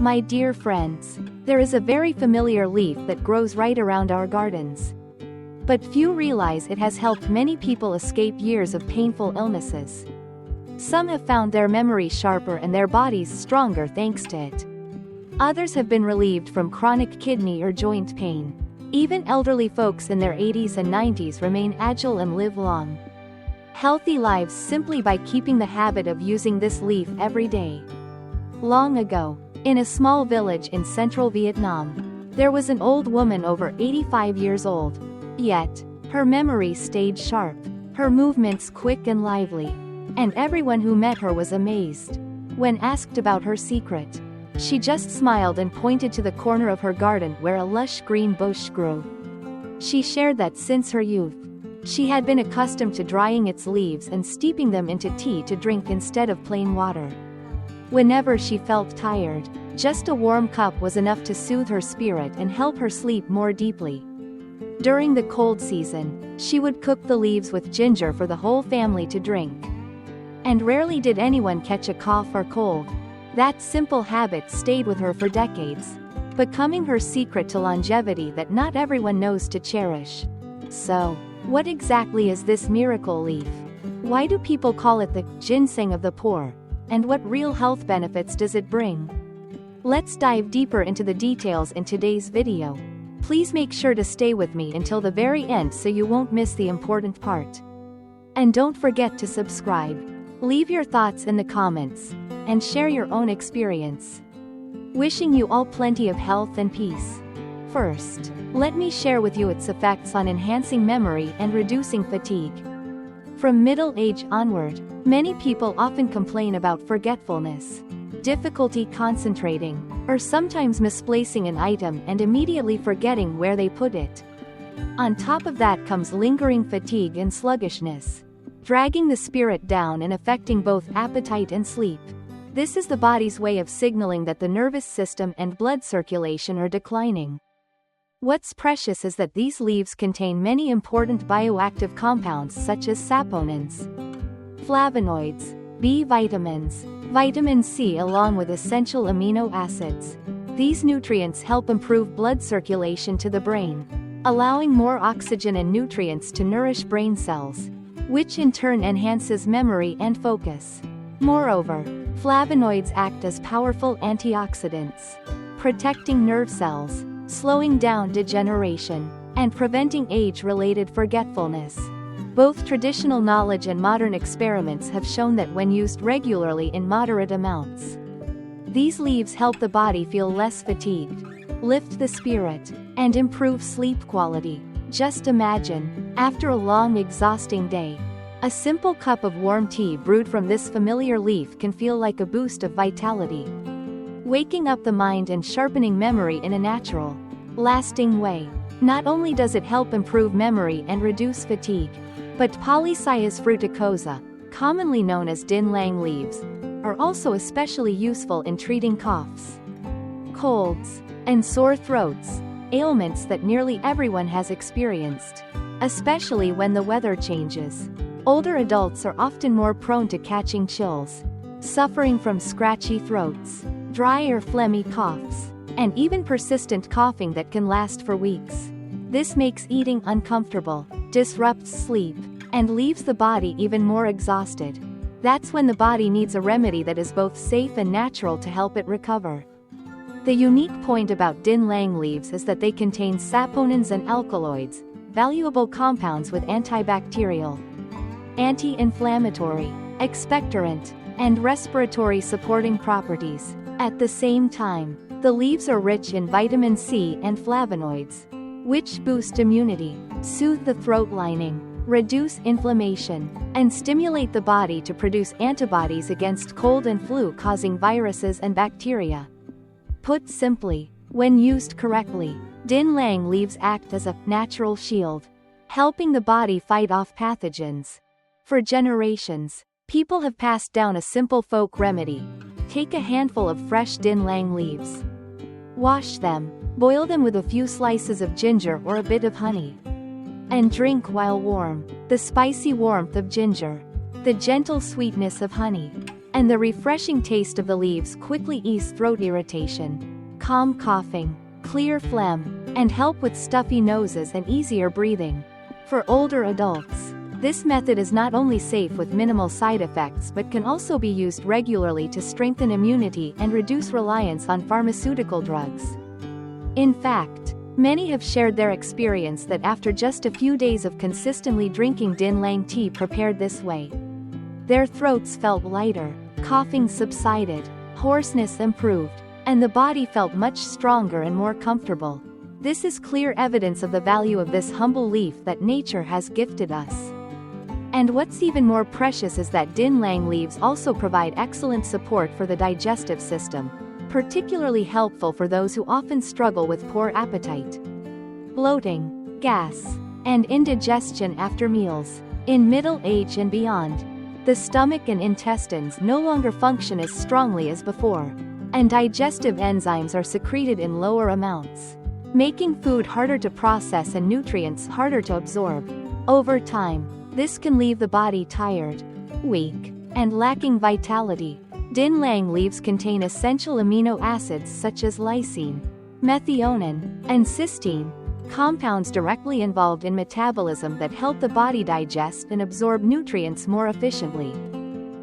My dear friends, there is a very familiar leaf that grows right around our gardens. But few realize it has helped many people escape years of painful illnesses. Some have found their memory sharper and their bodies stronger thanks to it. Others have been relieved from chronic kidney or joint pain. Even elderly folks in their 80s and 90s remain agile and live long. Healthy lives simply by keeping the habit of using this leaf every day. Long ago, in a small village in central Vietnam, there was an old woman over 85 years old. Yet, her memory stayed sharp, her movements quick and lively, and everyone who met her was amazed. When asked about her secret, she just smiled and pointed to the corner of her garden where a lush green bush grew. She shared that since her youth, she had been accustomed to drying its leaves and steeping them into tea to drink instead of plain water. Whenever she felt tired, just a warm cup was enough to soothe her spirit and help her sleep more deeply. During the cold season, she would cook the leaves with ginger for the whole family to drink. And rarely did anyone catch a cough or cold. That simple habit stayed with her for decades, becoming her secret to longevity that not everyone knows to cherish. So, what exactly is this miracle leaf? Why do people call it the ginseng of the poor? And what real health benefits does it bring? Let's dive deeper into the details in today's video. Please make sure to stay with me until the very end so you won't miss the important part. And don't forget to subscribe. Leave your thoughts in the comments, and share your own experience. Wishing you all plenty of health and peace. First, let me share with you its effects on enhancing memory and reducing fatigue. From middle age onward, many people often complain about forgetfulness, difficulty concentrating, or sometimes misplacing an item and immediately forgetting where they put it. On top of that comes lingering fatigue and sluggishness, dragging the spirit down and affecting both appetite and sleep. This is the body's way of signaling that the nervous system and blood circulation are declining. What's precious is that these leaves contain many important bioactive compounds such as saponins, flavonoids, B vitamins, vitamin C along with essential amino acids. These nutrients help improve blood circulation to the brain, allowing more oxygen and nutrients to nourish brain cells, which in turn enhances memory and focus. Moreover, flavonoids act as powerful antioxidants, protecting nerve cells, slowing down degeneration, and preventing age-related forgetfulness. Both traditional knowledge and modern experiments have shown that when used regularly in moderate amounts, these leaves help the body feel less fatigued, lift the spirit, and improve sleep quality. Just imagine, after a long exhausting day, a simple cup of warm tea brewed from this familiar leaf can feel like a boost of vitality, waking up the mind and sharpening memory in a natural, lasting way. Not only does it help improve memory and reduce fatigue, but Polycias fruticosa, commonly known as Dinh Lang leaves, are also especially useful in treating coughs, colds, and sore throats, ailments that nearly everyone has experienced, especially when the weather changes. Older adults are often more prone to catching chills, suffering from scratchy throats, dry or phlegmy coughs, and even persistent coughing that can last for weeks. This makes eating uncomfortable, disrupts sleep, and leaves the body even more exhausted. That's when the body needs a remedy that is both safe and natural to help it recover. The unique point about Dinh Lang leaves is that they contain saponins and alkaloids, valuable compounds with antibacterial, anti-inflammatory, expectorant, and respiratory supporting properties. At the same time, the leaves are rich in vitamin C and flavonoids, which boost immunity, soothe the throat lining, reduce inflammation, and stimulate the body to produce antibodies against cold and flu-causing viruses and bacteria. Put simply, when used correctly, Dinh Lang leaves act as a natural shield, helping the body fight off pathogens. For generations, people have passed down a simple folk remedy. Take a handful of fresh Dinh Lang leaves. Wash them, boil them with a few slices of ginger or a bit of honey, and drink while warm. The spicy warmth of ginger, the gentle sweetness of honey, and the refreshing taste of the leaves quickly ease throat irritation, calm coughing, clear phlegm, and help with stuffy noses and easier breathing. For older adults, this method is not only safe with minimal side effects but can also be used regularly to strengthen immunity and reduce reliance on pharmaceutical drugs. In fact, many have shared their experience that after just a few days of consistently drinking Dinh Lang tea prepared this way, their throats felt lighter, coughing subsided, hoarseness improved, and the body felt much stronger and more comfortable. This is clear evidence of the value of this humble leaf that nature has gifted us. And what's even more precious is that Dinh Lang leaves also provide excellent support for the digestive system, particularly helpful for those who often struggle with poor appetite, bloating, gas, and indigestion after meals. In middle age and beyond, the stomach and intestines no longer function as strongly as before, and digestive enzymes are secreted in lower amounts, making food harder to process and nutrients harder to absorb. Over time, this can leave the body tired, weak, and lacking vitality. Dinh Lang leaves contain essential amino acids such as lysine, methionine, and cysteine, compounds directly involved in metabolism that help the body digest and absorb nutrients more efficiently.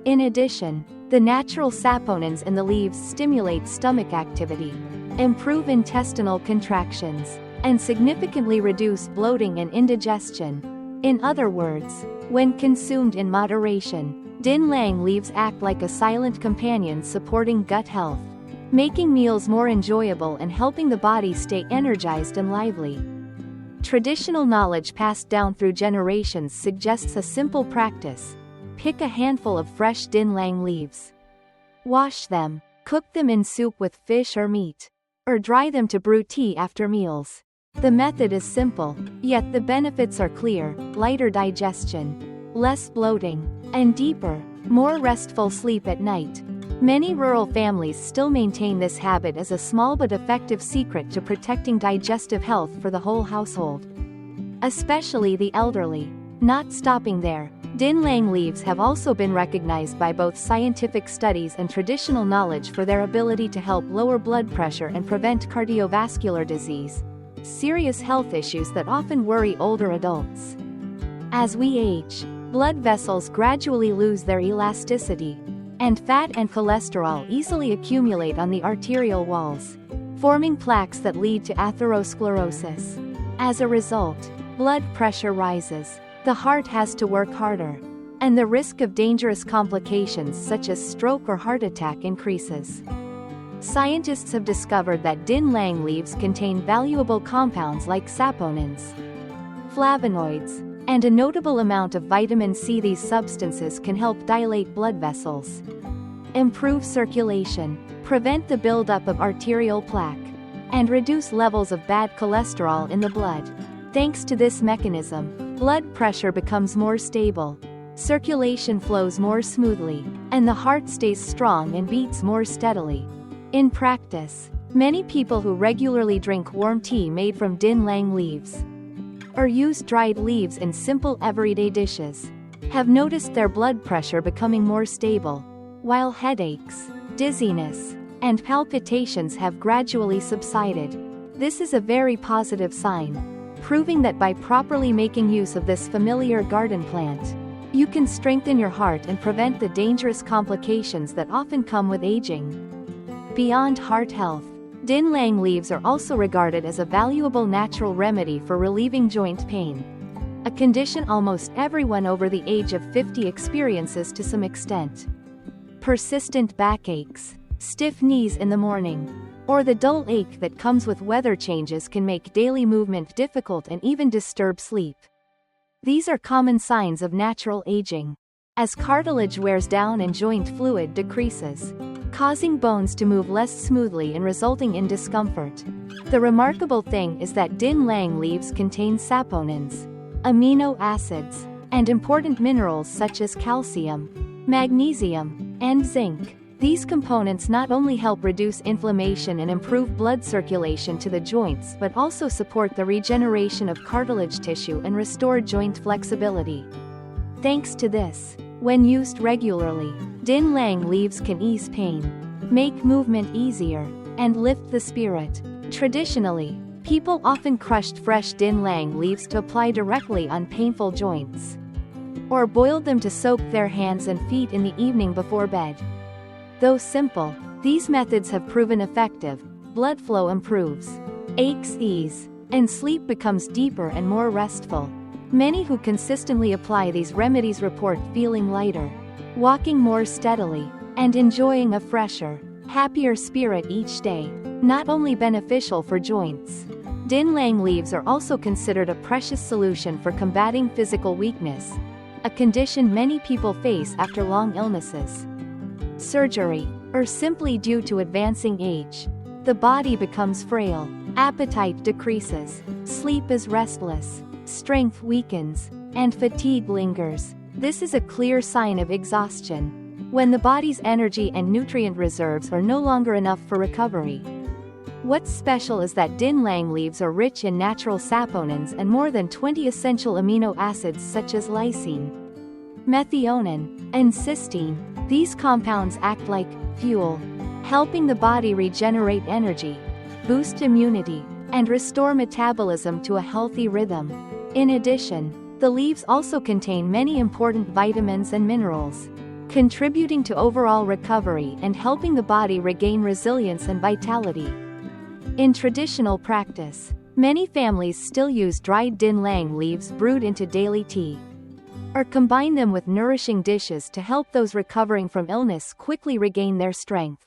In addition, the natural saponins in the leaves stimulate stomach activity, improve intestinal contractions, and significantly reduce bloating and indigestion. In other words, when consumed in moderation, Dinh Lang leaves act like a silent companion supporting gut health, making meals more enjoyable and helping the body stay energized and lively. Traditional knowledge passed down through generations suggests a simple practice: pick a handful of fresh Dinh Lang leaves, wash them, cook them in soup with fish or meat, or dry them to brew tea after meals. The method is simple, yet the benefits are clear: lighter digestion, less bloating, and deeper, more restful sleep at night. Many rural families still maintain this habit as a small but effective secret to protecting digestive health for the whole household, especially the elderly. Not stopping there, Dinh Lang leaves have also been recognized by both scientific studies and traditional knowledge for their ability to help lower blood pressure and prevent cardiovascular disease, serious health issues that often worry older adults. As we age, blood vessels gradually lose their elasticity, and fat and cholesterol easily accumulate on the arterial walls, forming plaques that lead to atherosclerosis. As a result, blood pressure rises, the heart has to work harder, and the risk of dangerous complications such as stroke or heart attack increases. Scientists have discovered that Dinh Lang leaves contain valuable compounds like saponins, flavonoids, and a notable amount of vitamin C. These substances can help dilate blood vessels, improve circulation, prevent the buildup of arterial plaque, and reduce levels of bad cholesterol in the blood. Thanks to this mechanism, blood pressure becomes more stable, circulation flows more smoothly, and the heart stays strong and beats more steadily. In practice, many people who regularly drink warm tea made from Dinh Lang leaves, or use dried leaves in simple everyday dishes, have noticed their blood pressure becoming more stable, while headaches, dizziness, and palpitations have gradually subsided. This is a very positive sign, proving that by properly making use of this familiar garden plant, you can strengthen your heart and prevent the dangerous complications that often come with aging. Beyond heart health, Dinh Lang leaves are also regarded as a valuable natural remedy for relieving joint pain, a condition almost everyone over the age of 50 experiences to some extent. Persistent backaches, stiff knees in the morning, or the dull ache that comes with weather changes can make daily movement difficult and even disturb sleep. These are common signs of natural aging, as cartilage wears down and joint fluid decreases, causing bones to move less smoothly and resulting in discomfort. The remarkable thing is that Dinh Lang leaves contain saponins, amino acids, and important minerals such as calcium, magnesium, and zinc. These components not only help reduce inflammation and improve blood circulation to the joints but also support the regeneration of cartilage tissue and restore joint flexibility. Thanks to this, When used regularly, Dinh Lang leaves can ease pain, make movement easier, and lift the spirit. Traditionally, people often crushed fresh Dinh Lang leaves to apply directly on painful joints, or boiled them to soak their hands and feet in the evening before bed. Though simple, these methods have proven effective. Blood flow improves, aches ease, and sleep becomes deeper and more restful. Many who consistently apply these remedies report feeling lighter, walking more steadily, and enjoying a fresher, happier spirit each day. Not only beneficial for joints, Dinh Lang leaves are also considered a precious solution for combating physical weakness, a condition many people face after long illnesses, surgery, or simply due to advancing age. The body becomes frail, appetite decreases, sleep is restless, strength weakens, and fatigue lingers. This is a clear sign of exhaustion, when the body's energy and nutrient reserves are no longer enough for recovery. What's special is that Dinh Lang leaves are rich in natural saponins and more than 20 essential amino acids such as lysine, methionine, and cysteine. These compounds act like fuel, helping the body regenerate energy, boost immunity, and restore metabolism to a healthy rhythm. In addition, the leaves also contain many important vitamins and minerals, contributing to overall recovery and helping the body regain resilience and vitality. In traditional practice, many families still use dried Dinh Lang leaves brewed into daily tea, or combine them with nourishing dishes to help those recovering from illness quickly regain their strength.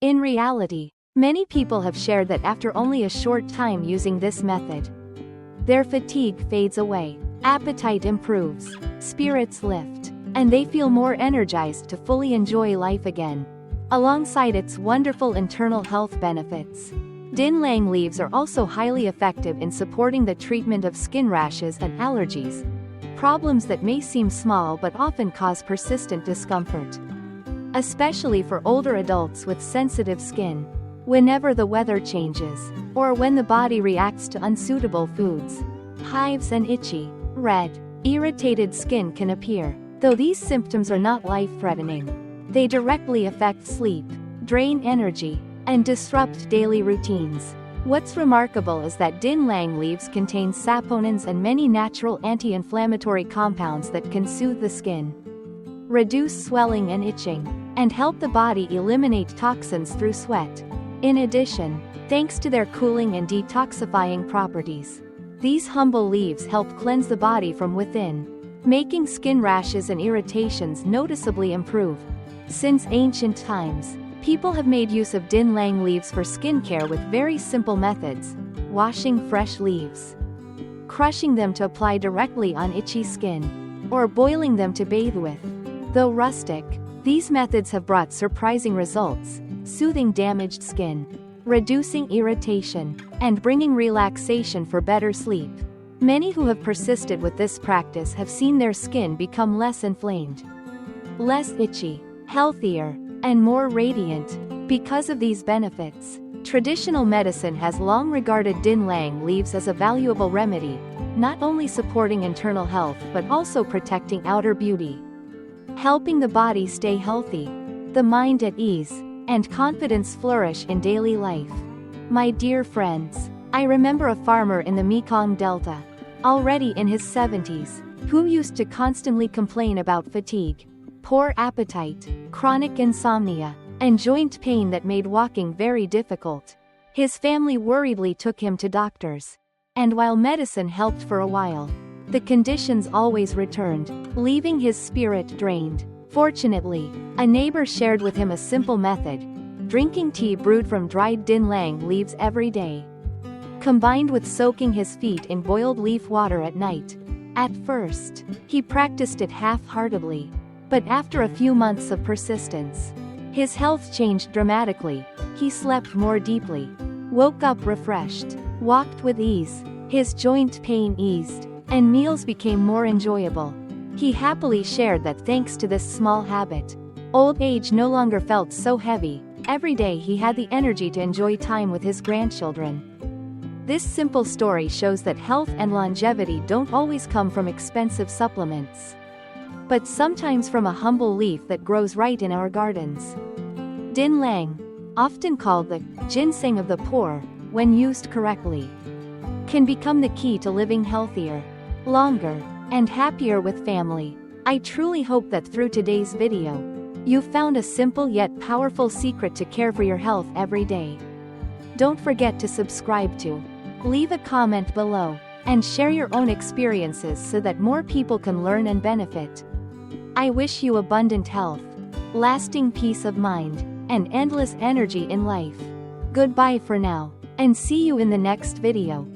In reality, many people have shared that after only a short time using this method, their fatigue fades away, appetite improves, spirits lift, and they feel more energized to fully enjoy life again. Alongside its wonderful internal health benefits, Dinh Lang leaves are also highly effective in supporting the treatment of skin rashes and allergies, problems that may seem small but often cause persistent discomfort, especially for older adults with sensitive skin. Whenever the weather changes, or when the body reacts to unsuitable foods, hives and itchy, red, irritated skin can appear. Though these symptoms are not life-threatening, they directly affect sleep, drain energy, and disrupt daily routines. What's remarkable is that Dinh Lang leaves contain saponins and many natural anti-inflammatory compounds that can soothe the skin, reduce swelling and itching, and help the body eliminate toxins through sweat. In addition, thanks to their cooling and detoxifying properties, these humble leaves help cleanse the body from within, making skin rashes and irritations noticeably improve. Since ancient times, people have made use of Dinh Lang leaves for skincare with very simple methods: washing fresh leaves, crushing them to apply directly on itchy skin, or boiling them to bathe with. Though rustic, these methods have brought surprising results, soothing damaged skin, reducing irritation, and bringing relaxation for better sleep. Many who have persisted with this practice have seen their skin become less inflamed, less itchy, healthier, and more radiant. Because of these benefits, traditional medicine has long regarded Dinh Lang leaves as a valuable remedy, not only supporting internal health but also protecting outer beauty, helping the body stay healthy, the mind at ease, and confidence flourish in daily life. My dear friends, I remember a farmer in the Mekong Delta, already in his 70s, who used to constantly complain about fatigue, poor appetite, chronic insomnia, and joint pain that made walking very difficult. His family worriedly took him to doctors, and while medicine helped for a while, the conditions always returned, leaving his spirit drained. Fortunately, a neighbor shared with him a simple method: drinking tea brewed from dried Dinh Lang leaves every day, combined with soaking his feet in boiled leaf water at night. At first, he practiced it half-heartedly, but after a few months of persistence, his health changed dramatically. He slept more deeply, woke up refreshed, walked with ease, his joint pain eased, and meals became more enjoyable. He happily shared that thanks to this small habit, old age no longer felt so heavy. Every day he had the energy to enjoy time with his grandchildren. This simple story shows that health and longevity don't always come from expensive supplements. but sometimes from a humble leaf that grows right in our gardens. Dinh Lang, often called the ginseng of the poor, when used correctly, can become the key to living healthier, longer, and happier with family. I truly hope that through today's video, you found a simple yet powerful secret to care for your health every day. Don't forget to subscribe to, leave a comment below, and share your own experiences so that more people can learn and benefit. I wish you abundant health, lasting peace of mind, and endless energy in life. Goodbye for now, and see you in the next video.